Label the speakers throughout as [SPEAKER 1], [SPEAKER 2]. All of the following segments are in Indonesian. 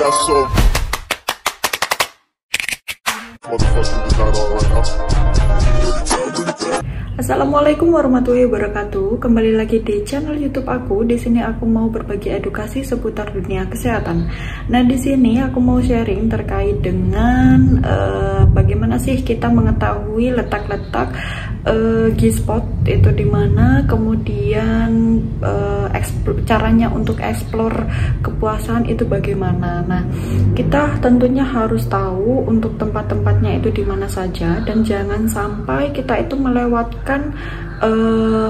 [SPEAKER 1] got some motherfucking design on right now.
[SPEAKER 2] Assalamualaikum warahmatullahi wabarakatuh. Kembali lagi di channel YouTube aku. Di sini aku mau berbagi edukasi seputar dunia kesehatan. Nah, di sini aku mau sharing terkait dengan bagaimana sih kita mengetahui letak-letak G-spot itu di mana, kemudian caranya untuk explore kepuasan itu bagaimana. Nah, kita tentunya harus tahu untuk tempat-tempatnya itu di mana saja, dan jangan sampai kita itu melewatkan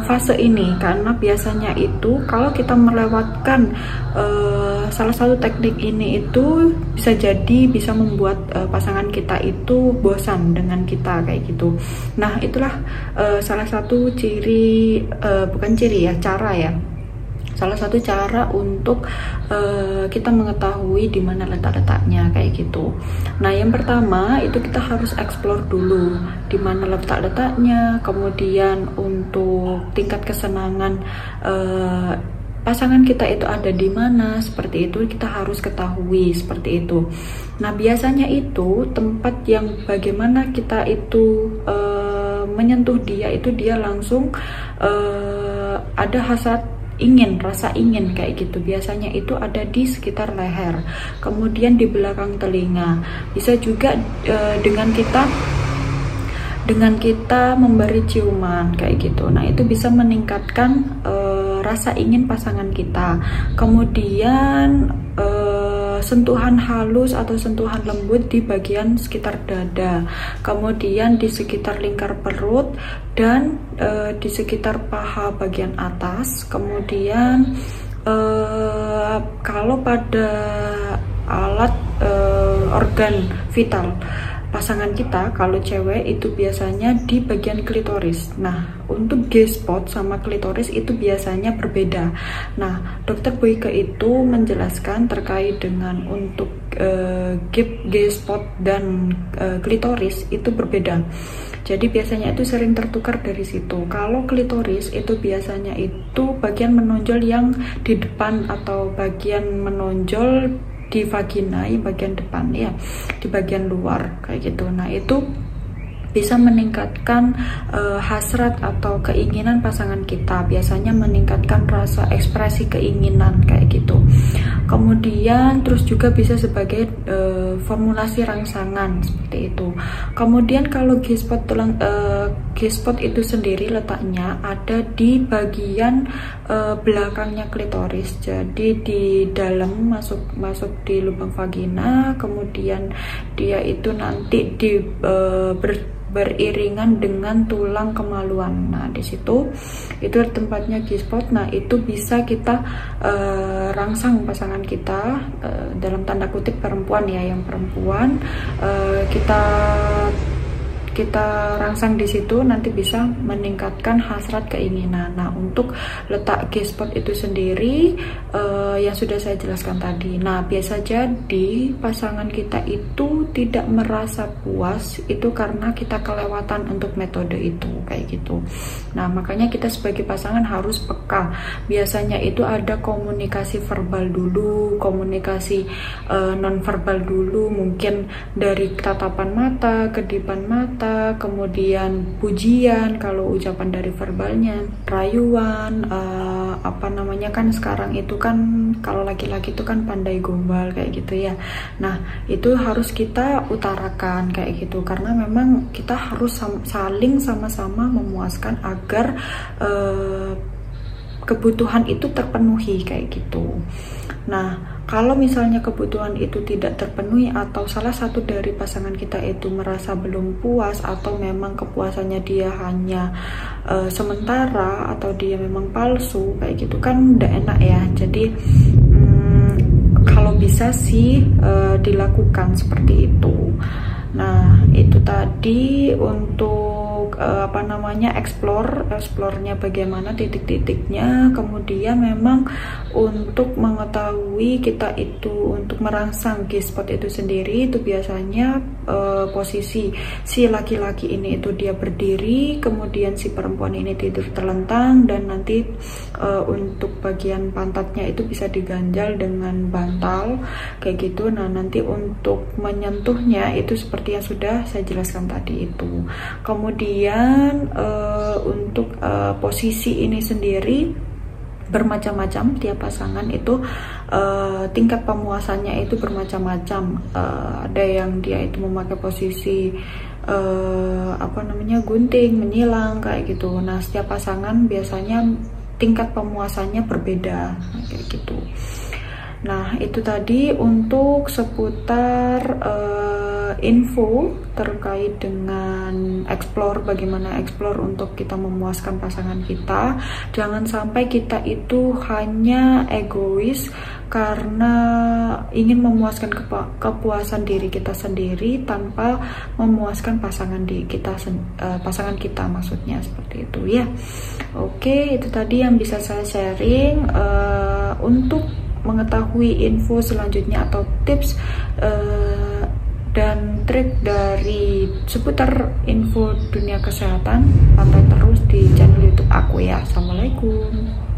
[SPEAKER 2] fase ini, karena biasanya itu kalau kita melewatkan salah satu teknik ini itu bisa membuat pasangan kita itu bosan dengan kita kayak gitu. Nah, itulah salah satu salah satu cara untuk kita mengetahui di mana letak-letaknya kayak gitu. Nah, yang pertama itu kita harus explore dulu di mana letak-letaknya, kemudian untuk tingkat kesenangan pasangan kita itu ada di mana, seperti itu kita harus ketahui seperti itu. Nah, biasanya itu tempat yang bagaimana kita itu menyentuh dia itu dia langsung ada rasa ingin kayak gitu. Biasanya itu ada di sekitar leher, kemudian di belakang telinga. Bisa juga dengan kita memberi ciuman kayak gitu. Nah, itu bisa meningkatkan rasa ingin pasangan kita. Kemudian sentuhan halus atau sentuhan lembut di bagian sekitar dada, kemudian di sekitar lingkar perut, dan di sekitar paha bagian atas. Kemudian kalau pada alat organ vital pasangan kita, kalau cewek itu biasanya di bagian klitoris. Nah, untuk G-spot sama klitoris itu biasanya berbeda. Nah, Dokter Boyke itu menjelaskan terkait dengan untuk G-spot dan klitoris itu berbeda. Jadi biasanya itu sering tertukar dari situ. Kalau klitoris itu biasanya itu bagian menonjol yang di depan atau bagian menonjol di vagina, bagian depan ya, di bagian luar kayak gitu. Nah, itu bisa meningkatkan hasrat atau keinginan pasangan kita, biasanya meningkatkan rasa ekspresi keinginan kayak gitu. Kemudian terus juga bisa sebagai formulasi rangsangan seperti itu. Kemudian kalau G-spot itu sendiri letaknya ada di bagian belakangnya klitoris. Jadi di dalam masuk di lubang vagina, kemudian dia itu nanti beriringan dengan tulang kemaluan. Nah, di situ itu tempatnya G-spot. Nah, itu bisa kita rangsang pasangan kita, dalam tanda kutip perempuan ya, yang perempuan kita rangsang di situ, nanti bisa meningkatkan hasrat keinginan. Nah, untuk letak G-spot itu sendiri yang sudah saya jelaskan tadi. Nah, biasa jadi pasangan kita itu tidak merasa puas itu karena kita kelewatan untuk metode itu kayak gitu. Nah, makanya kita sebagai pasangan harus peka. Biasanya itu ada komunikasi verbal dulu, komunikasi non verbal dulu, mungkin dari tatapan mata, kedipan mata, kemudian pujian kalau ucapan dari verbalnya, rayuan, kan sekarang itu kan kalau laki-laki itu kan pandai gombal kayak gitu ya. Nah, itu harus kita utarakan kayak gitu, karena memang kita harus saling sama-sama memuaskan agar kebutuhan itu terpenuhi kayak gitu. Nah, kalau misalnya kebutuhan itu tidak terpenuhi atau salah satu dari pasangan kita itu merasa belum puas, atau memang kepuasannya dia hanya sementara, atau dia memang palsu kayak gitu, kan udah enak ya. Jadi kalau bisa sih dilakukan seperti itu. Nah, itu tadi untuk explore-nya bagaimana titik-titiknya. Kemudian memang untuk mengetahui kita itu untuk merangsang G-spot itu sendiri itu biasanya posisi si laki-laki ini itu dia berdiri, kemudian si perempuan ini tidur terlentang, dan nanti untuk bagian pantatnya itu bisa diganjal dengan bantal kayak gitu. Nah, nanti untuk menyentuhnya itu seperti yang sudah saya jelaskan tadi itu. Kemudian untuk posisi ini sendiri bermacam-macam, tiap pasangan itu tingkat pemuasannya itu bermacam-macam. Ada yang dia itu memakai posisi gunting, menyilang kayak gitu. Nah, setiap pasangan biasanya tingkat pemuasannya berbeda kayak gitu. Nah, itu tadi untuk seputar info terkait dengan explore, bagaimana explore untuk kita memuaskan pasangan kita. Jangan sampai kita itu hanya egois karena ingin memuaskan kepuasan diri kita sendiri tanpa memuaskan pasangan pasangan kita, maksudnya seperti itu ya. Oke, itu tadi yang bisa saya sharing. Untuk mengetahui info selanjutnya atau tips dan trik dari seputar info dunia kesehatan, pantau terus di channel YouTube aku ya. Assalamualaikum.